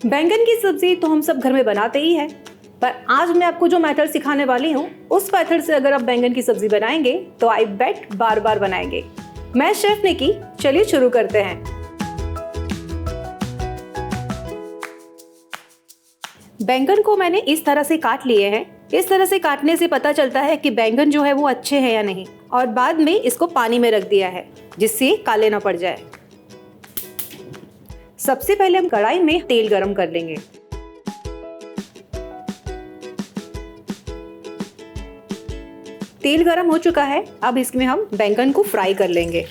बैंगन की सब्जी तो हम सब घर में बनाते ही हैं, पर आज मैं आपको जो मेथड सिखाने वाली हूँ उस मेथड से अगर आप बैंगन की सब्जी बनाएंगे तो आई बेट बार बार बनाएंगे। मैं शेफ निकी, चलिए शुरू करते हैं। बैंगन को मैंने इस तरह से काट लिए हैं। इस तरह से काटने से पता चलता है कि बैंगन जो है वो अच्छे हैं या नहीं, और बाद में इसको पानी में रख दिया है जिससे काले ना पड़ जाए। सबसे पहले हम कढ़ाई में तेल गरम कर लेंगे। तेल गरम हो चुका है, अब इसमें हम बैंगन को फ्राई कर लेंगे।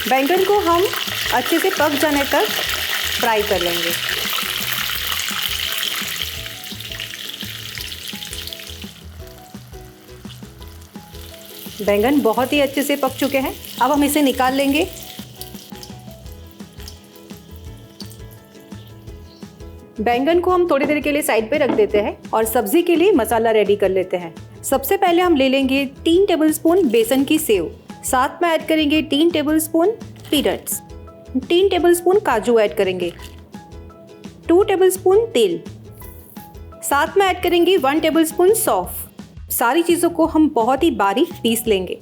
बैंगन को हम अच्छे से पक जाने तक फ्राई कर लेंगे। बैंगन बहुत ही अच्छे से पक चुके हैं, अब हम इसे निकाल लेंगे। बैंगन को हम थोड़ी देर के लिए साइड पे रख देते हैं और सब्जी के लिए मसाला रेडी कर लेते हैं। सबसे पहले हम ले लेंगे 3 टेबलस्पून बेसन की सेव, साथ में ऐड करेंगे 3 टेबलस्पून पीनट्स, 3 टेबलस्पून काजू ऐड करेंगे, 2 टेबलस्पून तेल, साथ में ऐड करेंगे 1 टेबलस्पून सौंफ। सारी चीजों को हम बहुत ही बारीक पीस लेंगे।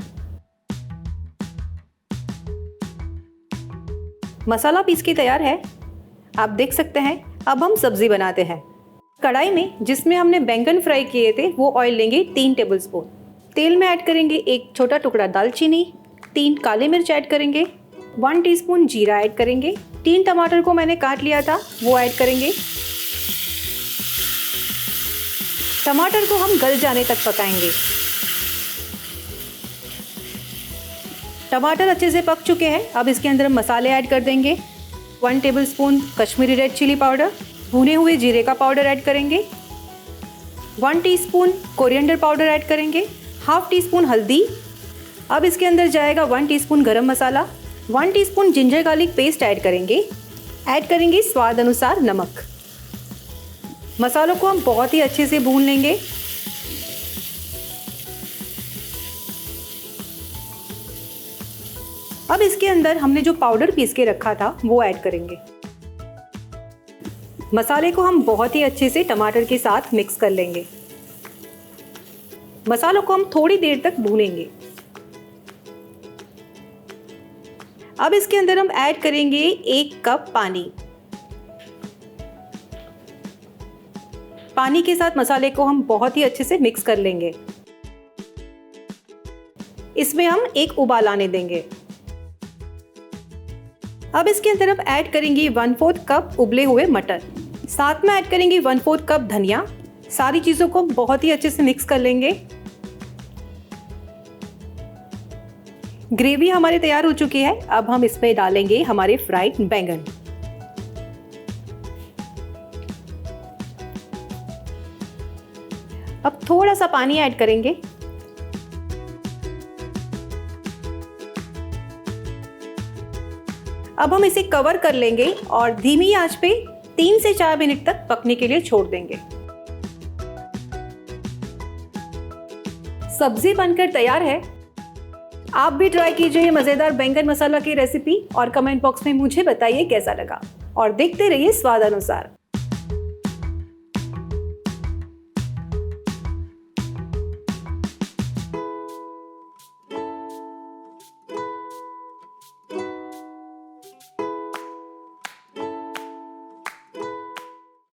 मसाला पीस के तैयार है, आप देख सकते हैं। अब हम सब्जी बनाते हैं। कढ़ाई में जिसमें हमने बैंगन फ्राई किए थे वो ऑयल लेंगे 3 टेबलस्पून। तेल में ऐड करेंगे 1 छोटा टुकड़ा दालचीनी, 3 काली मिर्च ऐड करेंगे, 1 टीस्पून जीरा ऐड करेंगे, 3 टमाटर को मैंने काट लिया था वो ऐड करेंगे। टमाटर को हम गल जाने तक पकाएंगे। टमाटर अच्छे से पक चुके हैं, अब इसके अंदर हम मसाले ऐड कर देंगे। 1 tablespoon Kashmiri red chilli powder, भुने हुए जीरे का पाउडर ऐड करेंगे, 1 टीस्पून कोरिएंडर पाउडर ऐड करेंगे, हाफ टीस्पून हल्दी। अब इसके अंदर जाएगा 1 teaspoon garam masala, 1 teaspoon ginger garlic paste add करेंगे स्वाद अनुसार नमक। मसालों को हम बहुत ही अच्छे से भून लेंगे। अब इसके अंदर हमने जो पाउडर पीस के रखा था वो ऐड करेंगे। मसाले को हम बहुत ही अच्छे से टमाटर के साथ मिक्स कर लेंगे। मसालों को हम थोड़ी देर तक भूनेंगे। अब इसके अंदर हम ऐड करेंगे 1 कप पानी। पानी के साथ मसाले को हम बहुत ही अच्छे से मिक्स कर लेंगे। इसमें हम 1 उबाल आने देंगे। अब इसके अंदर हम ऐड करेंगे 1/4 कप उबले हुए मटर, साथ में ऐड करेंगे 1/4 कप धनिया। सारी चीजों को बहुत ही अच्छे से मिक्स कर लेंगे। ग्रेवी हमारी तैयार हो चुकी है, अब हम इसमें डालेंगे हमारे फ्राइड बैंगन। अब थोड़ा सा पानी ऐड करेंगे। अब हम इसे कवर कर लेंगे और धीमी आंच पे 3 से 4 मिनट तक पकने के लिए छोड़ देंगे। सब्जी बनकर तैयार है। आप भी ट्राई कीजिए मजेदार बैंगन मसाला की रेसिपी और कमेंट बॉक्स में मुझे बताइए कैसा लगा, और देखते रहिए स्वाद अनुसार।